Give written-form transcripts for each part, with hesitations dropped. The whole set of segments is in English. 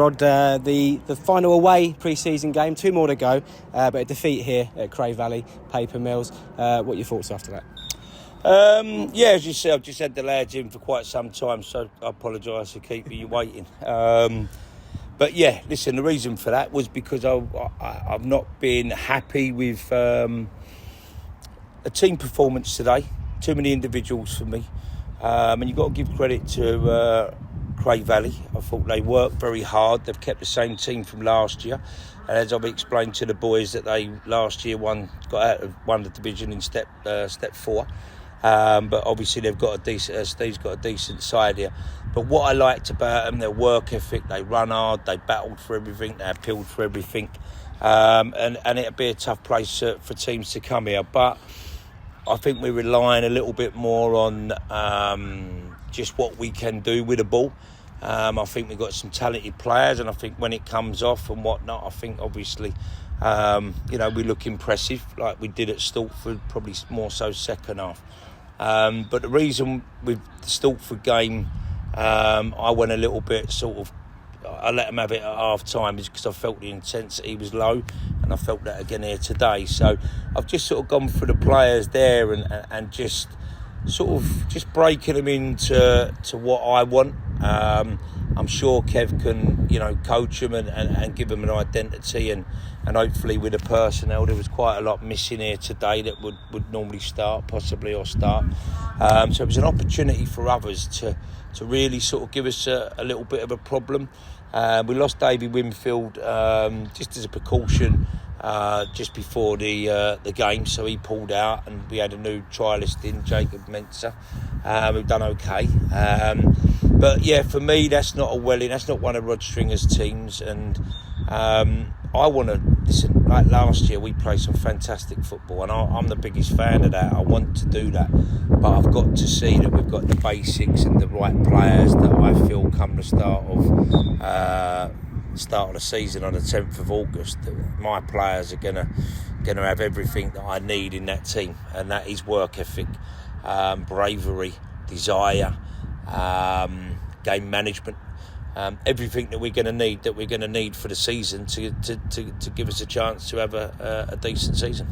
Rod, the final away pre-season game, 2 more to go, but a defeat here at Cray Valley, Paper Mills. What are your thoughts after that? As you said, I've just had the lads in for quite some time, so I apologise for keeping you waiting. But yeah, listen, the reason for that was because I've not been happy with a team performance today. Too many individuals for me. And you've got to give credit to Cray Valley. I thought they worked very hard. They've kept the same team from last year. And as I've explained to the boys, that they last year won the division in step 4. But obviously they've got a decent. Steve's got a decent side here. But what I liked about them, their work ethic. They run hard. They battled for everything. They appealed for everything. And it'd be a tough place for teams to come here. But I think we're relying a little bit more on just what we can do with the ball. I think we've got some talented players, and I think when it comes off and whatnot, I think obviously, we look impressive like we did at Stalford, probably more so second half. But the reason with the Stalford game, I went a little bit I let them have it at half time is because I felt the intensity was low, and I felt that again here today. So I've just sort of gone for the players there and just breaking them into what I want. I'm sure Kev can, coach them and give them an identity and hopefully with the personnel. There was quite a lot missing here today that would normally start. So it was an opportunity for others to really sort of give us a little bit of a problem. We lost Davey Winfield just as a precaution just before the game, so he pulled out, and we had a new trialist in, Jacob Mensah. We've done okay. But yeah, for me, that's not a Welling, that's not one of Rod Stringer's teams, and I want to listen. Like last year, we played some fantastic football, and I'm the biggest fan of that. I want to do that, but I've got to see that we've got the basics and the right players that I feel come the start of the season on the 10th of August. My players are gonna have everything that I need in that team, and that is work ethic, bravery, desire, game management. Everything that we're going to need for the season to give us a chance to have a decent season.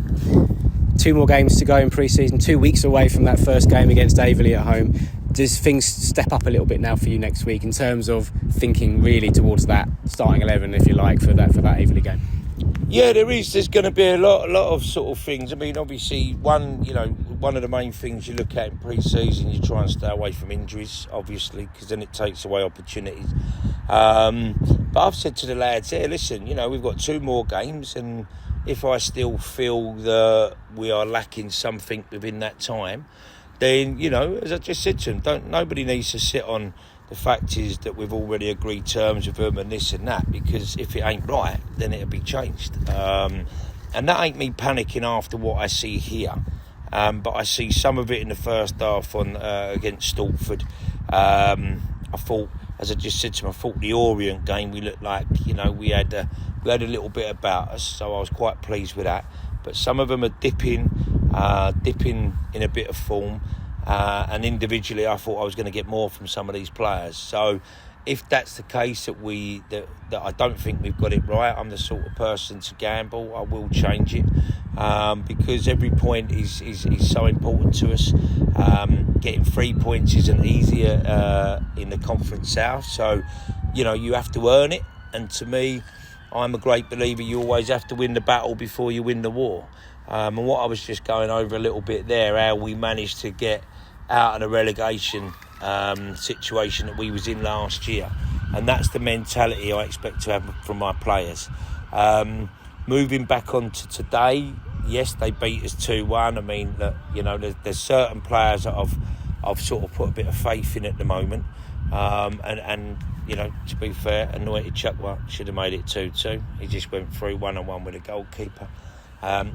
2 more games to go in pre-season, 2 weeks away from that first game against Averley at home. Does things step up a little bit now for you next week in terms of thinking really towards that starting 11, if you like, for that Averley game? Yeah, there is. There's going to be a lot of sort of things. I mean, obviously, one of the main things you look at in pre-season, you try and stay away from injuries, obviously, because then it takes away opportunities. But I've said to the lads, hey, listen, we've got 2 more games, and if I still feel that we are lacking something within that time, then, as I just said to them, nobody needs to sit on the fact is that we've already agreed terms with them and this and that, because if it ain't right, then it'll be changed. And that ain't me panicking after what I see here. But I see some of it in the first half against Stalford. I thought, as I just said to them, I thought the Orient game, we looked like, we had a little bit about us, so I was quite pleased with that. But some of them are dipping in a bit of form. And individually, I thought I was going to get more from some of these players. So, if that's the case that I don't think we've got it right, I'm the sort of person to gamble. I will change it because every point is so important to us. Getting 3 points isn't easier in the Conference South, so you have to earn it. And to me, I'm a great believer. You always have to win the battle before you win the war. And what I was just going over a little bit there, how we managed to get out of the relegation situation that we was in last year, and that's the mentality I expect to have from my players. Moving back on to today, yes, they beat us 2-1. I mean, look, there's certain players that I've sort of put a bit of faith in at the moment, and to be fair, Anointed Chukwa should have made it 2-2. He just went through 1-on-1 with the goalkeeper.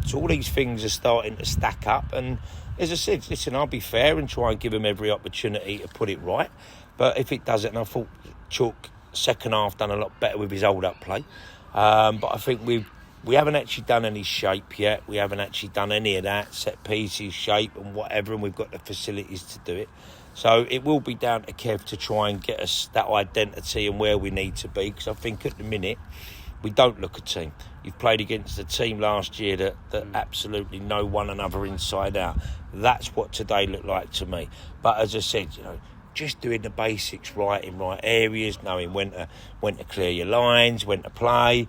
So all these things are starting to stack up, and as I said, listen, I'll be fair and try and give him every opportunity to put it right. But if it doesn't, and I thought Chook second half done a lot better with his hold up play. But I think we haven't actually done any shape yet. We haven't actually done any of that set pieces, shape and whatever, and we've got the facilities to do it. So it will be down to Kev to try and get us that identity and where we need to be, because I think at the minute we don't look a team. You've played against a team last year that absolutely know one another inside out. That's what today looked like to me. But as I said, just doing the basics right in right areas, knowing when to clear your lines, when to play,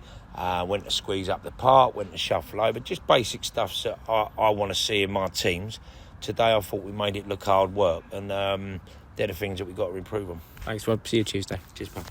when to squeeze up the park, when to shuffle over. Just basic stuff that I want to see in my teams. Today I thought we made it look hard work, and they're the things that we've got to improve on. Thanks, Rob. See you Tuesday. Cheers, pal.